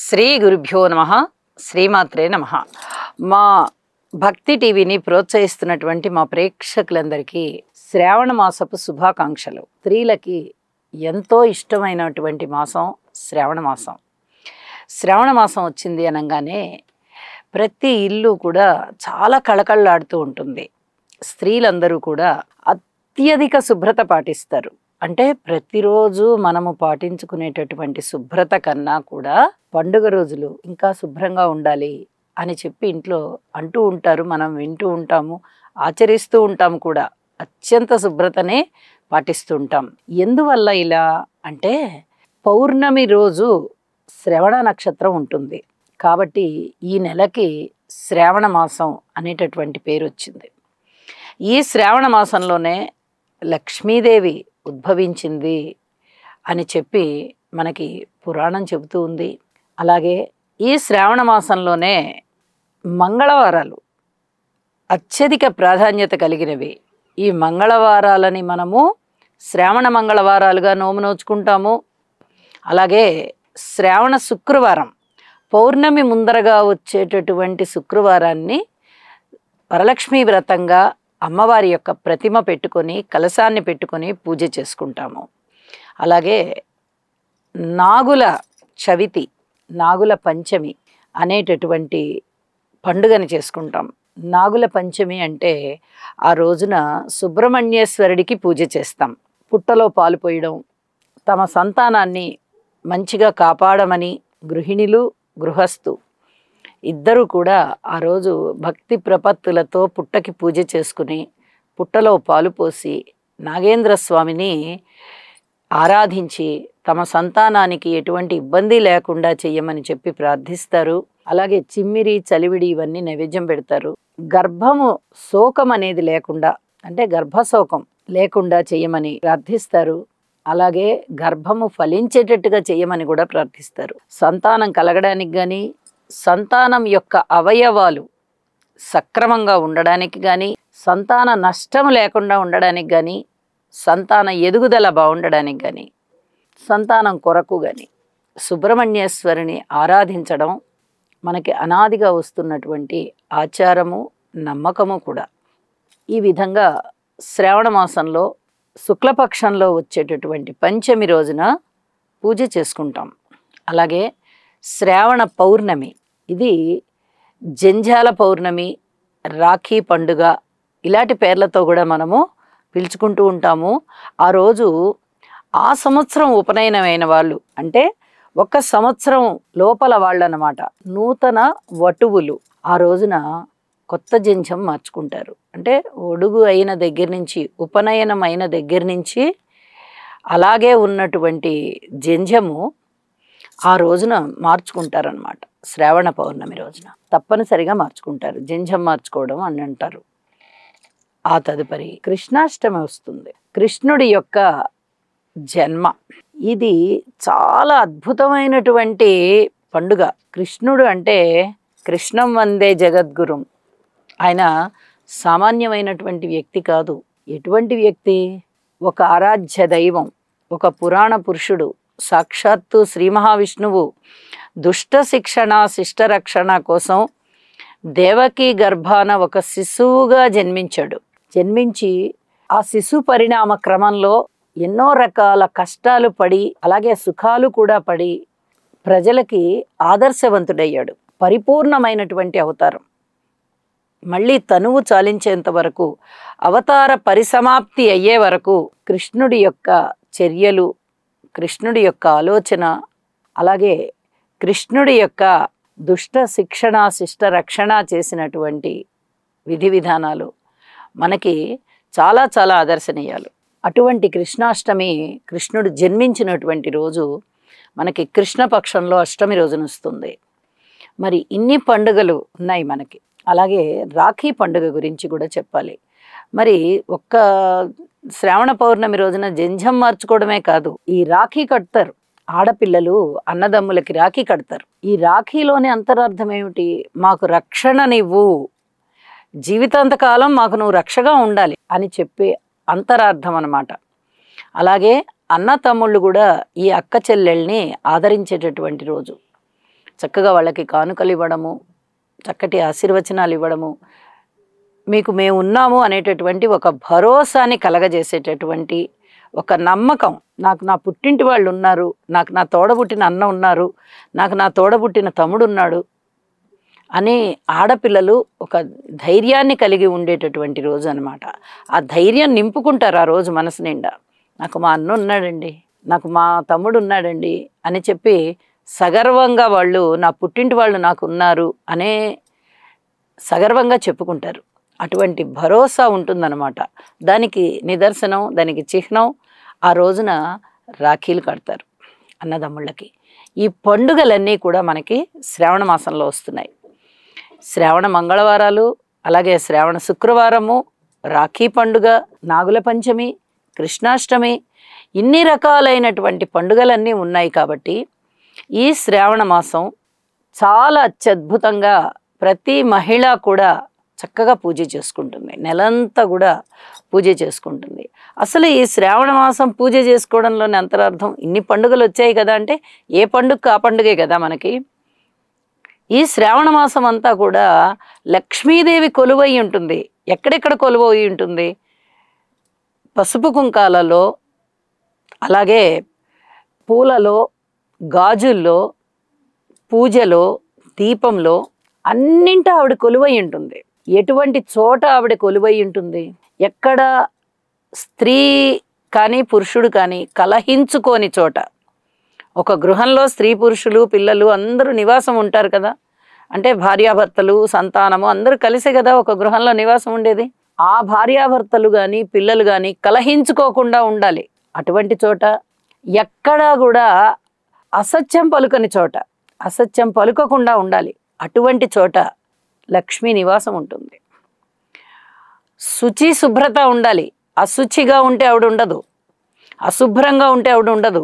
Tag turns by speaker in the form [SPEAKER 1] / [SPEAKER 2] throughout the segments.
[SPEAKER 1] శ్రీ గురుభ్యో నమః. శ్రీమాత్రే నమః. మా భక్తి టీవీని ప్రోత్సహిస్తున్నటువంటి మా ప్రేక్షకులందరికీ శ్రావణ మాసపు శుభాకాంక్షలు. స్త్రీలకి ఎంతో ఇష్టమైనటువంటి మాసం శ్రావణ మాసం. శ్రావణ మాసం వచ్చింది అనగానే ప్రతి ఇల్లు కూడా చాలా కళకళలాడుతూ ఉంటుంది. స్త్రీలందరూ కూడా అత్యధిక శుభ్రత పాటిస్తారు. అంటే ప్రతిరోజు మనము పాటించుకునేటటువంటి శుభ్రత కన్నా కూడా పండుగ రోజులు ఇంకా శుభ్రంగా ఉండాలి అని చెప్పి ఇంట్లో అంటూ ఉంటారు. మనం వింటూ ఉంటాము, ఆచరిస్తూ ఉంటాము కూడా. అత్యంత శుభ్రతనే పాటిస్తూ ఉంటాం. ఎందువల్ల ఇలా అంటే పౌర్ణమి రోజు శ్రవణ నక్షత్రం ఉంటుంది కాబట్టి ఈ నెలకి శ్రావణ మాసం అనేటటువంటి పేరు వచ్చింది. ఈ శ్రావణ మాసంలోనే లక్ష్మీదేవి ఉద్భవించింది అని చెప్పి మనకి పురాణం చెబుతూ ఉంది. అలాగే ఈ శ్రావణ మాసంలోనే మంగళవారాలు అత్యధిక ప్రాధాన్యత కలిగినవి. ఈ మంగళవారాలని మనము శ్రావణ మంగళవారాలుగా నోచుకుంటాము. అలాగే శ్రావణ శుక్రవారం, పౌర్ణమి ముందరగా వచ్చేటటువంటి శుక్రవారాన్ని వరలక్ష్మీ వ్రతంగా అమ్మవారి యొక్క ప్రతిమ పెట్టుకొని కలశాన్ని పెట్టుకొని పూజ చేసుకుంటాము. అలాగే నాగుల చవితి, నాగుల పంచమి అనేటటువంటి పండుగని చేసుకుంటాం. నాగుల పంచమి అంటే ఆ రోజున సుబ్రహ్మణ్యేశ్వరుడికి పూజ చేస్తాం. పుట్టలో పాలు పోయడం, తమ సంతానాన్ని మంచిగా కాపాడమని గృహిణులు గృహస్థు ఇద్దరూ కూడా ఆ రోజు భక్తి ప్రపత్తులతో పుట్టకి పూజ చేసుకుని పుట్టలో పాలు పోసి నాగేంద్ర స్వామిని ఆరాధించి తమ సంతానానికి ఎటువంటి ఇబ్బంది లేకుండా చెయ్యమని చెప్పి ప్రార్థిస్తారు. అలాగే చిమ్మిరి చలివిడి ఇవన్నీ నైవేద్యం పెడతారు. గర్భము శోకం అనేది లేకుండా, అంటే గర్భశోకం లేకుండా చెయ్యమని ప్రార్థిస్తారు. అలాగే గర్భము ఫలించేటట్టుగా చెయ్యమని కూడా ప్రార్థిస్తారు. సంతానం కలగడానికి కానీ, సంతానం యొక్క అవయవాలు సక్రమంగా ఉండడానికి కానీ, సంతాన నష్టం లేకుండా ఉండడానికి కానీ, సంతాన ఎదుగుదల బాగుండడానికి కానీ, సంతానం కొరకు కానీ సుబ్రహ్మణ్యేశ్వరుని ఆరాధించడం మనకి అనాదిగా వస్తున్నటువంటి ఆచారము, నమ్మకము కూడా. ఈ విధంగా శ్రావణ మాసంలో శుక్లపక్షంలో వచ్చేటటువంటి పంచమి రోజున పూజ చేసుకుంటాం. అలాగే శ్రావణ పౌర్ణమి, ఇది జంధ్యాల పౌర్ణమి, రాఖీ పండుగ ఇలాంటి పేర్లతో కూడా మనము పిలుచుకుంటూ ఉంటాము. ఆ రోజు ఆ సంవత్సరం ఉపనయనమైన వాళ్ళు, అంటే ఒక సంవత్సరం లోపల వాళ్ళు అన్నమాట, నూతన వటువులు ఆ రోజున కొత్త జంధ్యం మార్చుకుంటారు. అంటే ఒడుగు అయిన దగ్గర నుంచి, ఉపనయనం అయిన దగ్గర నుంచి అలాగే ఉన్నటువంటి జంధ్యము ఆ రోజున మార్చుకుంటారనమాట. శ్రావణ పౌర్ణమి రోజున తప్పనిసరిగా మార్చుకుంటారు. జంధ్యం మార్చుకోవడం అని అంటారు. ఆ తదుపరి కృష్ణాష్టమి వస్తుంది. కృష్ణుడి యొక్క జన్మ, ఇది చాలా అద్భుతమైనటువంటి పండుగ. కృష్ణుడు అంటే కృష్ణం వందే జగద్గురుం. ఆయన సామాన్యమైనటువంటి వ్యక్తి కాదు. ఎటువంటి వ్యక్తి? ఒక ఆరాధ్య దైవం, ఒక పురాణ పురుషుడు, సాక్షాత్తు శ్రీ మహావిష్ణువు దుష్ట శిక్షణ శిష్టరక్షణ కోసం దేవకీ గర్భాన ఒక శిశువుగా జన్మించాడు. జన్మించి ఆ శిశు పరిణామ క్రమంలో ఎన్నో రకాల కష్టాలు పడి, అలాగే సుఖాలు కూడా పడి ప్రజలకి ఆదర్శవంతుడయ్యాడు. పరిపూర్ణమైనటువంటి అవతారం. మళ్ళీ తనువు చాలించేంత వరకు, అవతార పరిసమాప్తి అయ్యే వరకు కృష్ణుడి యొక్క చర్యలు, కృష్ణుడి యొక్క ఆలోచన, అలాగే కృష్ణుడి యొక్క దుష్ట శిక్షణ శిష్ట రక్షణ చేసినటువంటి విధి విధానాలు మనకి చాలా చాలా ఆదర్శనీయాలు. అటువంటి కృష్ణాష్టమి, కృష్ణుడు జన్మించినటువంటి రోజు మనకి కృష్ణపక్షంలో అష్టమి రోజున వస్తుంది. మరి ఇన్ని పండుగలు ఉన్నాయి మనకి. అలాగే రాఖీ పండుగ గురించి కూడా చెప్పాలి. మరి ఒక్క శ్రావణ పౌర్ణమి రోజున జంధ్యం మార్చుకోవడమే కాదు, ఈ రాఖీ కడతారు. ఆడపిల్లలు అన్నదమ్ములకి రాఖీ కడతారు. ఈ రాఖీలోని అంతరార్థం ఏమిటి? మాకు రక్షణనివ్వు, జీవితాంతకాలం మాకు నువ్వు రక్షగా ఉండాలి అని చెప్పే అంతరార్థం అన్నమాట. అలాగే అన్న తమ్ముళ్ళు కూడా ఈ అక్క చెల్లెల్ని ఆదరించేటటువంటి రోజు. చక్కగా వాళ్ళకి కానుకలు ఇవ్వడము, చక్కటి ఆశీర్వచనాలు ఇవ్వడము, మీకు మేము ఉన్నాము అనేటటువంటి ఒక భరోసాని కలగజేసేటటువంటి ఒక నమ్మకం. నాకు నా పుట్టింటి వాళ్ళు ఉన్నారు, నాకు నా తోడబుట్టిన అన్న ఉన్నారు, నాకు నా తోడబుట్టిన తమ్ముడు ఉన్నాడు అని ఆడపిల్లలు ఒక ధైర్యాన్ని కలిగి ఉండేటటువంటి రోజు అనమాట. ఆ ధైర్యం నింపుకుంటారు ఆ రోజు మనసు నిండా. నాకు మా అన్న ఉన్నాడండి, నాకు మా తమ్ముడు ఉన్నాడండి అని చెప్పి సగర్వంగా వాళ్ళు, నా పుట్టింటి వాళ్ళు నాకు ఉన్నారు అనే సగర్వంగా చెప్పుకుంటారు. అటువంటి భరోసా ఉంటుందన్నమాట. దానికి నిదర్శనం, దానికి చిహ్నం ఆ రోజున రాఖీలు కడతారు అన్నదమ్ముళ్ళకి. ఈ పండుగలన్నీ కూడా మనకి శ్రావణ మాసంలో వస్తున్నాయి. శ్రావణ మంగళవారాలు, అలాగే శ్రావణ శుక్రవారము, రాఖీ పండుగ, నాగుల పంచమి, కృష్ణాష్టమి, ఇన్ని రకాలైనటువంటి పండుగలన్నీ ఉన్నాయి. కాబట్టి ఈ శ్రావణ మాసం చాలా అత్యద్భుతంగా ప్రతి మహిళ కూడా చక్కగా పూజ చేసుకుంటుంది. నెలంతా కూడా పూజ చేసుకుంటుంది. అసలు ఈ శ్రావణ మాసం పూజ చేసుకోవడంలోని అంతరార్థం, ఇన్ని పండుగలు వచ్చాయి కదా అంటే ఏ పండుగ ఆ పండుగే కదా మనకి. ఈ శ్రావణ మాసం అంతా కూడా లక్ష్మీదేవి కొలువై ఉంటుంది. ఎక్కడెక్కడ కొలువై ఉంటుంది? పసుపు కుంకాలలో, అలాగే పూలలో, గాజుల్లో, పూజలో, దీపంలో అన్నింటా ఆవిడ కొలువై ఉంటుంది. ఎటువంటి చోట ఆవిడ కొలువై ఉంటుంది? ఎక్కడ స్త్రీ కానీ పురుషుడు కానీ కలహించుకోని చోట. ఒక గృహంలో స్త్రీ పురుషులు పిల్లలు అందరూ నివాసం ఉంటారు కదా. అంటే భార్యాభర్తలు, సంతానము అందరూ కలిసే కదా ఒక గృహంలో నివాసం ఉండేది. ఆ భార్యాభర్తలు కానీ పిల్లలు కానీ కలహించుకోకుండా ఉండాలి. అటువంటి చోట, ఎక్కడా కూడా అసత్యం పలుకని చోట, అసత్యం పలుకకుండా ఉండాలి. అటువంటి చోట లక్ష్మీ నివాసం ఉంటుంది. శుచి శుభ్రత ఉండాలి. అశుచిగా ఉంటే ఆవిడ ఉండదు, అశుభ్రంగా ఉంటే ఆవిడ ఉండదు.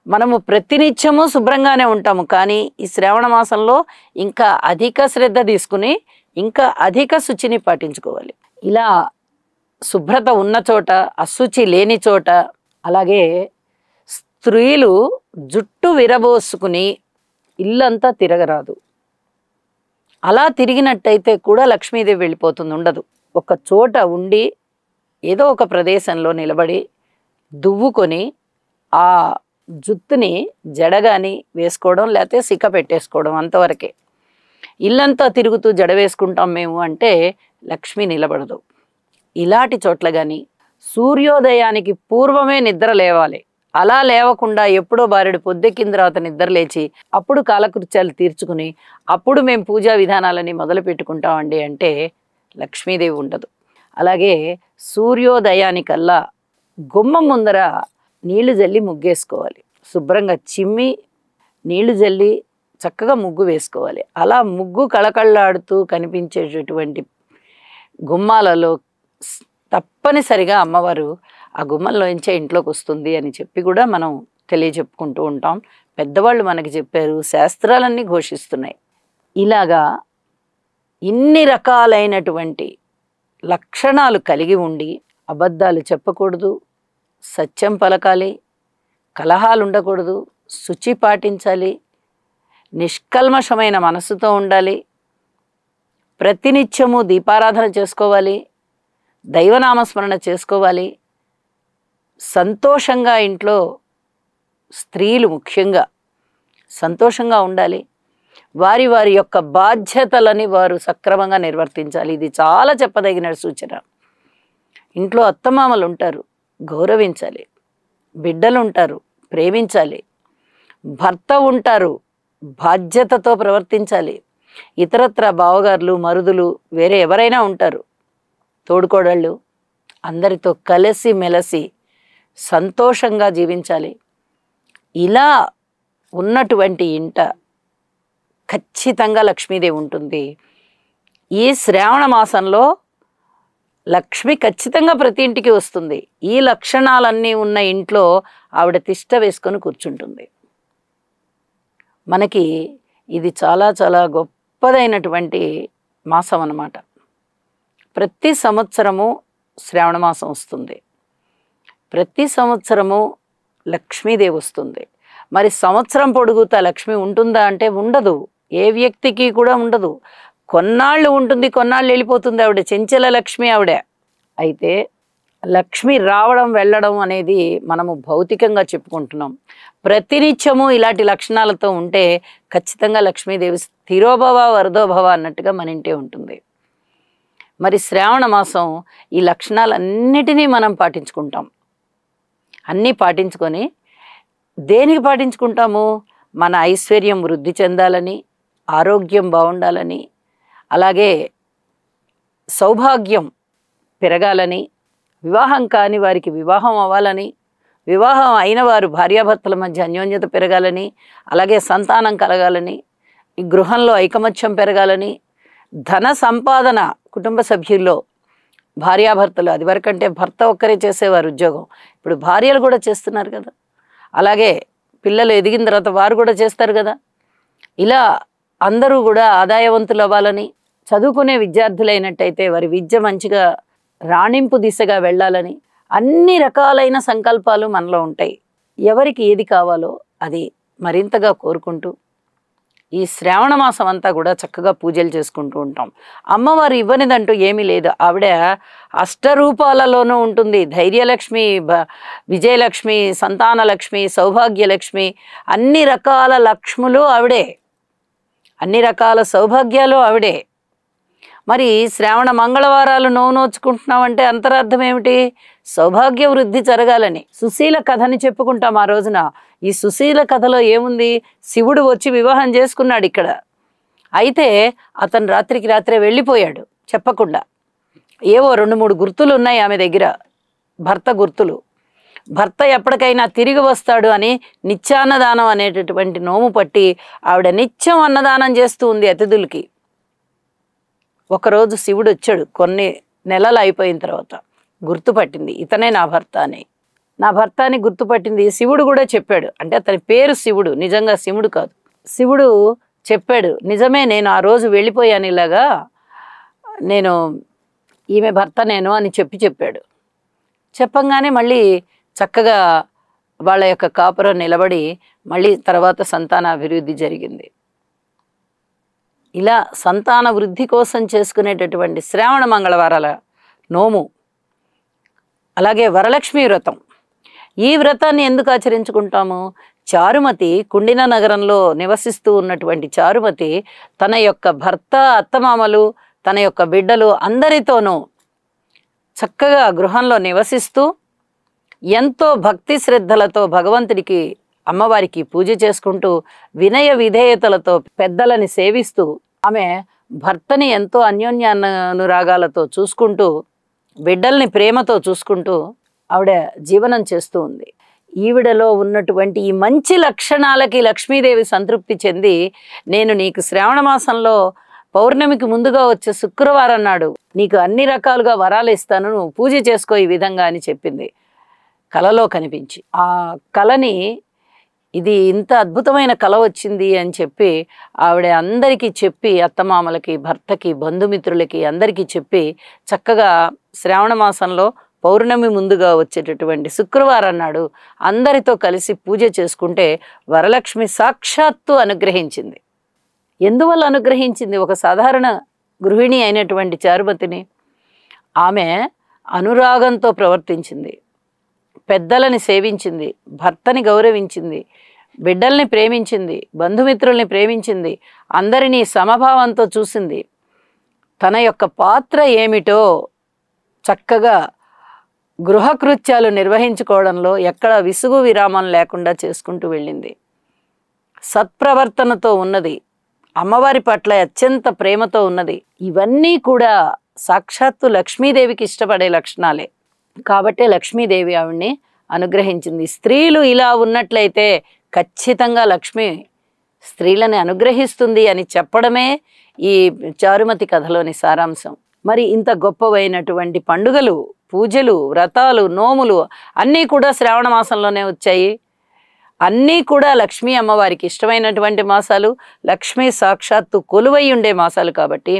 [SPEAKER 1] మనము ప్రతినిత్యము శుభ్రంగానే ఉంటాము, కానీ ఈ శ్రావణ మాసంలో ఇంకా అధిక శ్రద్ధ తీసుకుని ఇంకా అధిక శుచిని పాటించుకోవాలి. ఇలా శుభ్రత ఉన్న చోట, అశుచి లేని చోట, అలాగే స్త్రీలు జుట్టు విరబోసుకుని ఇల్లంతా తిరగరాదు. అలా తిరిగినట్టయితే కూడా లక్ష్మీదేవి వెళ్ళిపోతుంది, ఉండదు. ఒక చోట ఉండి ఏదో ఒక ప్రదేశంలో నిలబడి దువ్వుకొని ఆ జుత్తుని జడగాని వేసుకోవడం, లేకపోతే సిక్క పెట్టేసుకోవడం, అంతవరకే. ఇల్లంతా తిరుగుతూ జడ వేసుకుంటాం మేము అంటే లక్ష్మి నిలబడదు. ఇలాంటి చోట్ల కానీ సూర్యోదయానికి పూర్వమే నిద్ర లేవాలి. అలా లేవకుండా ఎప్పుడో బారెడు పొద్దెక్కిన తర్వాత నిద్ర లేచి అప్పుడు కాలకృత్యాలు తీర్చుకుని అప్పుడు మేము పూజా విధానాలని మొదలు పెట్టుకుంటామండి అంటే లక్ష్మీదేవి ఉండదు. అలాగే సూర్యోదయానికల్లా గుమ్మం ముందర నీళ్లు జల్లి ముగ్గేసుకోవాలి. శుభ్రంగా చిమ్మి నీళ్లు జల్లి చక్కగా ముగ్గు వేసుకోవాలి. అలా ముగ్గు కళకళలాడుతూ కనిపించేటటువంటి గుమ్మాలలో తప్పనిసరిగా అమ్మవారు ఆ గుమ్మంలోంచే ఇంట్లోకి వస్తుంది అని చెప్పి కూడా మనం తెలియజెప్పుకుంటూ ఉంటాం. పెద్దవాళ్ళు మనకి చెప్పారు, శాస్త్రాలన్నీ ఘోషిస్తున్నాయి. ఇలాగా ఇన్ని రకాలైనటువంటి లక్షణాలు కలిగి ఉండి అబద్ధాలు చెప్పకూడదు, సత్యం పలకాలి, కలహాలు ఉండకూడదు, శుచి పాటించాలి, నిష్కల్మషమైన మనసుతో ఉండాలి, ప్రతినిత్యము దీపారాధన చేసుకోవాలి, దైవనామస్మరణ చేసుకోవాలి, సంతోషంగా ఇంట్లో స్త్రీలు ముఖ్యంగా సంతోషంగా ఉండాలి, వారి వారి యొక్క బాధ్యతలని వారు సక్రమంగా నిర్వర్తించాలి. ఇది చాలా చెప్పదగిన సూచన. ఇంట్లో అత్తమామలు ఉంటారు, గౌరవించాలి. బిడ్డలు ఉంటారు, ప్రేమించాలి. భర్త ఉంటారు, బాధ్యతతో ప్రవర్తించాలి. ఇతరత్ర బావగారులు, మరుదులు, వేరే ఎవరైనా ఉంటారు, తోడుకోడళ్ళు, అందరితో కలిసి మెలసి సంతోషంగా జీవించాలి. ఇలా ఉన్నటువంటి ఇంట ఖచ్చితంగా లక్ష్మీదేవి ఉంటుంది. ఈ శ్రావణ మాసంలో లక్ష్మి ఖచ్చితంగా ప్రతి ఇంటికి వస్తుంది. ఈ లక్షణాలన్నీ ఉన్న ఇంట్లో ఆవిడ తిష్ట వేసుకొని కూర్చుంటుంది. మనకి ఇది చాలా చాలా గొప్పదైనటువంటి మాసం అన్నమాట. ప్రతి సంవత్సరము శ్రావణ మాసం వస్తుంది, ప్రతి సంవత్సరము లక్ష్మీదేవి వస్తుంది. మరి సంవత్సరం పొడుగుతా లక్ష్మి ఉంటుందా అంటే ఉండదు. ఏ వ్యక్తికి కూడా ఉండదు. కొన్నాళ్ళు ఉంటుంది, కొన్నాళ్ళు వెళ్ళిపోతుంది. ఆవిడ చెంచల లక్ష్మి ఆవిడ. అయితే లక్ష్మి రావడం వెళ్ళడం అనేది మనము భౌతికంగా చెప్పుకుంటున్నాం. ప్రతినిత్యము ఇలాంటి లక్షణాలతో ఉంటే ఖచ్చితంగా లక్ష్మీదేవి స్థిరోభవ వరదోభవ అన్నట్టుగా మన ఇంటే ఉంటుంది. మరి శ్రావణ మాసం ఈ లక్షణాలన్నిటినీ మనం పాటించుకుంటాం. అన్నీ పాటించుకొని దేనికి పాటించుకుంటాము? మన ఐశ్వర్యం వృద్ధి చెందాలని, ఆరోగ్యం బాగుండాలని, అలాగే సౌభాగ్యం పెరగాలని, వివాహం కాని వారికి వివాహం అవ్వాలని, వివాహం అయిన వారు భార్యాభర్తల మధ్య అన్యోన్యత పెరగాలని, అలాగే సంతానం కలగాలని, ఈ గృహంలో ఐకమత్యం పెరగాలని, ధన సంపాదన కుటుంబ సభ్యుల్లో భార్యాభర్తలు, అది వరకంటే భర్త ఒక్కరే చేసేవారు ఉద్యోగం, ఇప్పుడు భార్యలు కూడా చేస్తున్నారు కదా. అలాగే పిల్లలు ఎదిగిన తర్వాత వారు కూడా చేస్తారు కదా. ఇలా అందరూ కూడా ఆదాయవంతులు అవ్వాలని, చదువుకునే విద్యార్థులైనట్టయితే వారి విద్య మంచిగా రాణింపు దిశగా వెళ్ళాలని, అన్ని రకాలైన సంకల్పాలు మనలో ఉంటాయి. ఎవరికి ఏది కావాలో అది మరింతగా కోరుకుంటూ ఈ శ్రావణ మాసం అంతా కూడా చక్కగా పూజలు చేసుకుంటూ ఉంటాం. అమ్మవారు ఇవ్వనిదంటూ ఏమీ లేదు. ఆవిడ అష్టరూపాలలోనూ ఉంటుంది. ధైర్యలక్ష్మి, విజయలక్ష్మి, సంతానలక్ష్మి, సౌభాగ్యలక్ష్మి, అన్ని రకాల లక్ష్ములు ఆవిడే, అన్ని రకాల సౌభాగ్యాలు ఆవిడే. మరి శ్రావణ మంగళవారాలు నోచుకుంటున్నామంటే అంతరార్థం ఏమిటి? సౌభాగ్య వృద్ధి జరగాలని. సుశీల కథని చెప్పుకుంటాం ఆ రోజున. ఈ సుశీల కథలో ఏముంది? శివుడు వచ్చి వివాహం చేసుకున్నాడు ఇక్కడ. అయితే అతను రాత్రికి రాత్రే వెళ్ళిపోయాడు చెప్పకుండా. ఏవో 2-3 గుర్తులు ఉన్నాయి ఆమె దగ్గర, భర్త గుర్తులు. భర్త ఎప్పటికైనా తిరిగి వస్తాడు అని నిత్యాన్నదానం అనేటటువంటి నోము పట్టి ఆవిడ నిత్యం అన్నదానం చేస్తూ ఉంది అతిథులకి. ఒకరోజు శివుడు వచ్చాడు, కొన్ని నెలలు అయిపోయిన తర్వాత గుర్తుపట్టింది, ఇతనే నా భర్త అని. నా భర్త అని గుర్తుపట్టింది. శివుడు కూడా చెప్పాడు, అంటే అతని పేరు శివుడు, నిజంగా శివుడు కాదు. శివుడు చెప్పాడు, నిజమే, నేను ఆ రోజు వెళ్ళిపోయాను ఇలాగా, నేను ఈమె భర్త నేను అని చెప్పాడు. చెప్పంగానే మళ్ళీ చక్కగా వాళ్ళ యొక్క కాపురం నిలబడి మళ్ళీ తర్వాత సంతాన అభివృద్ధి జరిగింది. ఇలా సంతాన వృద్ధి కోసం చేసుకునేటటువంటి శ్రావణ మంగళవారాల నోము, అలాగే వరలక్ష్మి వ్రతం. ఈ వ్రతాన్ని ఎందుకు ఆచరించుకుంటాము? చారుమతి, కుండిన నగరంలో నివసిస్తూ ఉన్నటువంటి చారుమతి తన యొక్క భర్త, అత్తమామలు, తన యొక్క బిడ్డలు అందరితోనూ చక్కగా గృహంలో నివసిస్తూ ఎంతో భక్తి శ్రద్ధలతో భగవంతుడికి, అమ్మవారికి పూజ చేసుకుంటూ వినయ విధేయతలతో పెద్దలని సేవిస్తూ ఆమె భర్తని ఎంతో అన్యోన్యానురాగాలతో చూసుకుంటూ, బిడ్డల్ని ప్రేమతో చూసుకుంటూ ఆవిడ జీవనం చేస్తూ ఉంది. ఈవిడలో ఉన్నటువంటి ఈ మంచి లక్షణాలకి లక్ష్మీదేవి సంతృప్తి చెంది, నేను నీకు శ్రావణ మాసంలో పౌర్ణమికి ముందుగా వచ్చే శుక్రవారం నాడు నీకు అన్ని రకాలుగా వరాలు ఇస్తాను, నువ్వు పూజ చేసుకో ఈ విధంగా అని చెప్పింది కలలో కనిపించి. ఆ కలని, ఇది ఇంత అద్భుతమైన కళ వచ్చింది అని చెప్పి ఆవిడ అందరికీ చెప్పి, అత్తమామలకి, భర్తకి, బంధుమిత్రులకి అందరికీ చెప్పి చక్కగా శ్రావణ మాసంలో పౌర్ణమి ముందుగా వచ్చేటటువంటి శుక్రవారం నాడు అందరితో కలిసి పూజ చేసుకుంటే వరలక్ష్మి సాక్షాత్తు అనుగ్రహించింది. ఎందువల్ల అనుగ్రహించింది? ఒక సాధారణ గృహిణి అయినటువంటి చారుమతిని ఆమె అనురాగంతో ప్రవర్తించింది, పెద్దలని సేవించింది, భర్తని గౌరవించింది, బిడ్డల్ని ప్రేమించింది, బంధుమిత్రుల్ని ప్రేమించింది, అందరినీ సమభావంతో చూసింది. తన యొక్క పాత్ర ఏమిటో చక్కగా గృహకృత్యాలు నిర్వహించుకోవడంలో ఎక్కడ విసుగు విరామం లేకుండా చేసుకుంటూ వెళ్ళింది. సత్ప్రవర్తనతో ఉన్నది, అమ్మవారి పట్ల అత్యంత ప్రేమతో ఉన్నది. ఇవన్నీ కూడా సాక్షాత్తు లక్ష్మీదేవికి ఇష్టపడే లక్షణాలే. కాబట్టే లక్ష్మీదేవి ఆవిడ్ని అనుగ్రహించింది. స్త్రీలు ఇలా ఉన్నట్లయితే ఖచ్చితంగా లక్ష్మి స్త్రీలని అనుగ్రహిస్తుంది అని చెప్పడమే ఈ చారుమతి కథలోని సారాంశం. మరి ఇంత గొప్పవైనటువంటి పండుగలు, పూజలు, వ్రతాలు, నోములు అన్నీ కూడా శ్రావణ మాసంలోనే వచ్చాయి. అన్నీ కూడా లక్ష్మీ అమ్మవారికి ఇష్టమైనటువంటి మాసాలు, లక్ష్మీ సాక్షాత్తు కొలువై ఉండే మాసాలు. కాబట్టి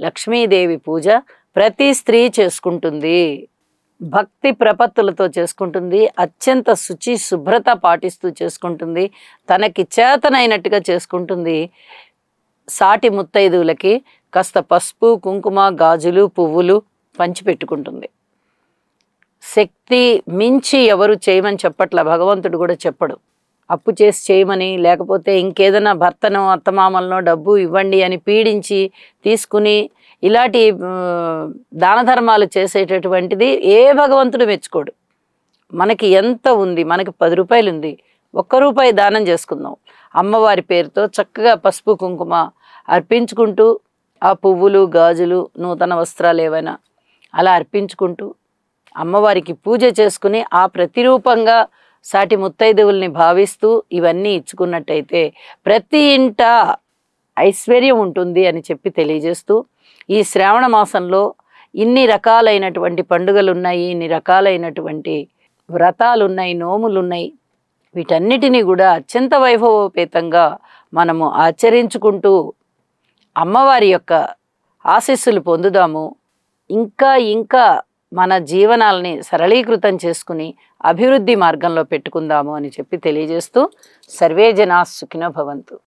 [SPEAKER 1] లక్ష్మీదేవి పూజ ప్రతి స్త్రీ చేసుకుంటుంది. భక్తి ప్రపత్తులతో చేసుకుంటుంది, అత్యంత శుచి శుభ్రత పాటిస్తూ చేసుకుంటుంది, తనకి చేతనైనట్టుగా చేసుకుంటుంది. సాటి ముత్తైదువులకి కాస్త పసుపు కుంకుమ గాజులు పువ్వులు పంచిపెట్టుకుంటుంది. శక్తి మించి ఎవరు చేయమని చెప్పట్ల, భగవంతుడు కూడా చెప్పడు. అప్పు చేసి చేయమని, లేకపోతే ఇంకేదైనా భర్తనో అత్తమామలనో డబ్బు ఇవ్వండి అని పీడించి తీసుకుని ఇలాంటి దాన ధర్మాలు చేసేటటువంటిది ఏ భగవంతుడు మెచ్చుకోడు. మనకి ఎంత ఉంది, మనకి 10 రూపాయలు ఉంది, 1 రూపాయి దానం చేసుకుందాం. అమ్మవారి పేరుతో చక్కగా పసుపు కుంకుమ అర్పించుకుంటూ, ఆ పువ్వులు గాజులు నూతన వస్త్రాలు ఏవైనా అలా అర్పించుకుంటూ అమ్మవారికి పూజ చేసుకుని ఆ ప్రతిరూపంగా సాటి ముత్తైదువుల్ని భావిస్తూ ఇవన్నీ ఇచ్చుకున్నట్టయితే ప్రతి ఇంట ఐశ్వర్యం ఉంటుంది అని చెప్పి తెలియజేస్తూ, ఈ శ్రావణ మాసంలో ఇన్ని రకాలైనటువంటి పండుగలు ఉన్నాయి, ఇన్ని రకాలైనటువంటి వ్రతాలు ఉన్నాయి, నోములు ఉన్నాయి. వీటన్నిటినీ కూడా అత్యంత వైభవోపేతంగా మనము ఆచరించుకుంటూ అమ్మవారి యొక్క ఆశీస్సులు పొందుదాము. ఇంకా ఇంకా మన జీవనాల్ని సరళీకృతం చేసుకుని అభివృద్ధి మార్గంలో పెట్టుకుందాము అని చెప్పి తెలియజేస్తూ, సర్వే జనా సుఖినో భవంతు.